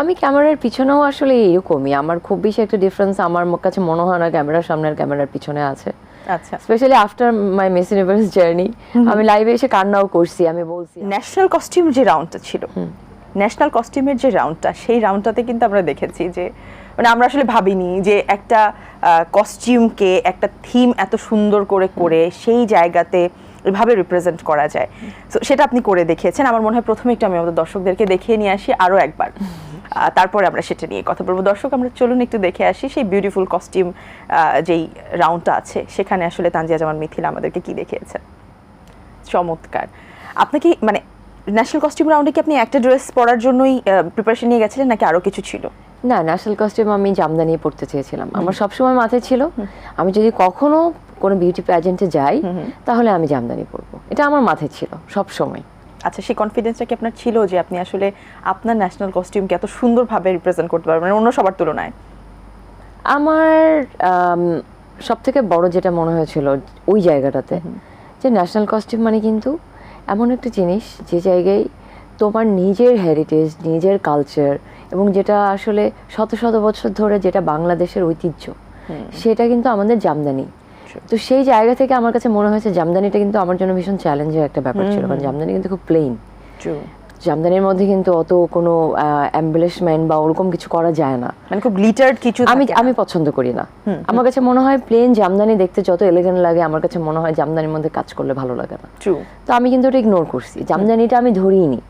আমি ক্যামেরার পিছনেও আসলে এরকমই, আমার খুব বেশি একটা ডিফারেন্স আমার কাছে মনে হয় না ক্যামেরার সামনে আর ক্যামেরার পিছনে আছে। আচ্ছা, specially after my miss universe journey আমি লাইভে এসে কান্নাও করছি, আমি বলছি ন্যাশনাল কস্টিউম যে রাউন্ডটা ছিল, ন্যাশনাল কস্টিউমের যে রাউন্ডটা, সেই রাউন্ডটাতে কিন্তু আমরা দেখেছি যে মানে আমরা আসলে ভাবিনি যে একটা কস্টিউমকে একটা থিম এত সুন্দর করে করে সেই জায়গাতে এভাবে রিপ্রেজেন্ট করা যায়। সো সেটা আপনি করে দেখিয়েছেন। আমার মনে হয় প্রথমে একটু আমি আমাদের দর্শকদেরকে দেখিয়ে নিয়ে আসি আরও একবার, তারপরে আমরা সেটা নিয়ে কথা বলবো। দর্শক, আমরা চলুন একটু দেখে আসি সেই বিউটিফুল কস্টিউম যেই রাউন্ডটা আছে, সেখানে আসলে তানজিয়া জামান মিথিলা আমাদেরকে কি দেখিয়েছেন। চমৎকার। আপনাকে মানে ন্যাশনাল কস্টিউম রাউন্ডে কি আপনি একটা ড্রেস পরার জন্যই প্রিপারেশন নিয়ে গেছিলেন নাকি আরও কিছু ছিল? না, ন্যাশনাল কস্টিউম আমি জামদানি পড়তে চেয়েছিলাম, আমার সবসময় মাথায় ছিল আমি যদি কখনো কোনো বিউটি প্যাজেন্টে যাই তাহলে আমি জামদানি পরবো, এটা আমার মাথায় ছিল সব সময়। আচ্ছা, সেই কনফিডেন্সটা কি আপনার ছিল যে আপনি আসলে আপনার ন্যাশনাল কস্টিউমকে এত সুন্দরভাবে রিপ্রেজেন্ট করতে পারবেন অন্য সবার তুলনায়? আমার সব থেকে বড় যেটা মনে হয়েছিল ওই জায়গাটাতে, যে ন্যাশনাল কস্টিউম মানে কিন্তু এমন একটা জিনিস যে জায়গায় তোমার নিজের হেরিটেজ, নিজের কালচার এবং যেটা আসলে শত শত বছর ধরে যেটা বাংলাদেশের ঐতিহ্য, সেটা কিন্তু আমাদের জামদানি। তো সেই জায়গা থেকে আমার কাছে মনে হয়েছে জামদানিটা কিন্তু আমার জন্য ভীষণ চ্যালেঞ্জের একটা ব্যাপার ছিল, কারণ জামদানি কিন্তু খুব প্লেন। জামদানির মধ্যে কিন্তু অত কোনো এমবেলিশমেন্ট বা ওরকম কিছু করা যায় না, মানে খুব গ্লিটার্ড কিছু আমি পছন্দ করি না। আমার কাছে মনে হয় প্লেন জামদানি দেখতে যত এলিগেন্ট লাগে, আমার কাছে মনে হয় জামদানির মধ্যে কাজ করলে ভালো লাগে না। তো আমি কিন্তু ওটা ইগনোর করছি, জামদানিটা আমি ধরিনি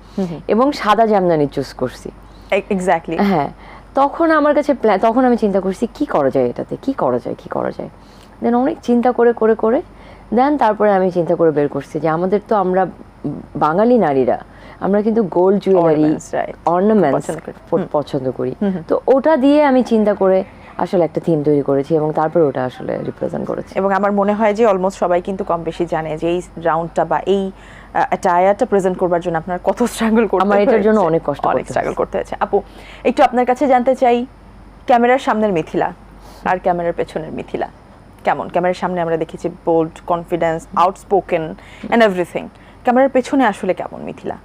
এবং সাদা জামদানি চুজ করছি। এক্স্যাক্টলি, হ্যাঁ। তখন আমার কাছে তখন আমি চিন্তা করছি কি করা যায়, এটাতে কি করা যায়। দেন অনেক চিন্তা করে করে করে দেন তারপরে আমি চিন্তা করে বের করছি যে আমাদের তো আমরা বাঙালি নারীরা আমরা কিন্তু গোল্ড জুয়েলারি, অর্নামেন্টস পছন্দ করি। তো ওটা দিয়ে আমি চিন্তা করে আসলে একটা থিম তৈরি করেছি এবং তারপরে ওটা আসলে রিপ্রেজেন্ট করেছি। এবং আমার মনে হয় যে অলমোস্ট সবাই কিন্তু কম বেশি জানে যে এই রাউন্ডটা বা এই অ্যাটায়ারটা প্রেজেন্ট করবার জন্য আপনার কত স্ট্রাগল করতে হয়েছে। আমার এটার জন্য অনেক স্ট্রাগল করতে হয়েছে। আপু, একটু আপনার কাছে জানতে চাই, ক্যামেরার সামনের মিথিলা আর ক্যামেরার পেছনের মিথিলা কেমন? ক্যামেরার সামনে আমরা দেখেছি bold, confidence, outspoken and everything. ক্যামেরার পেছনে আসলে কেমন মিথিলা?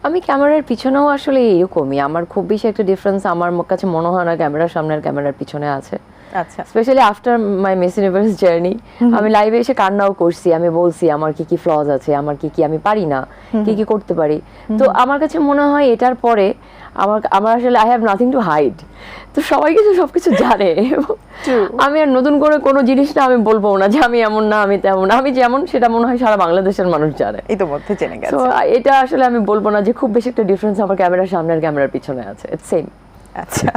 আমি ক্যামেরার পিছনেও আসলে এরকমই, আমার খুব বেশি একটা ডিফারেন্স আমার কাছে মনে হয় না ক্যামেরার সামনে আর ক্যামেরার পিছনে আছে। আচ্ছা, specially after my miss universe journey আমি লাইভে এসে কান্নাও করছি, আমি বলছি আমার কি কি ফ্লজ আছে, আমার কি কি আমি পারি না, কি কি করতে পারি। তো আমার কাছে মনে হয় এটার পরে আমার আসলে I have nothing to hide, তো সবাই কিছু সবকিছু জানে। আমি আর নতুন করে কোনো জিনিসটা আমি বলবো না যে আমি এমন না, আমি তেমন, আমি যেমন সেটা মনে হয় সারা বাংলাদেশের মানুষ জানে, ইতিমধ্যে জেনে গেছে। তো এটা আসলে আমি বলবো না যে খুব বেশি একটা ডিফারেন্স আমার ক্যামেরার সামনে আর ক্যামেরার পিছনে আছে, ইটস সেম। আচ্ছা,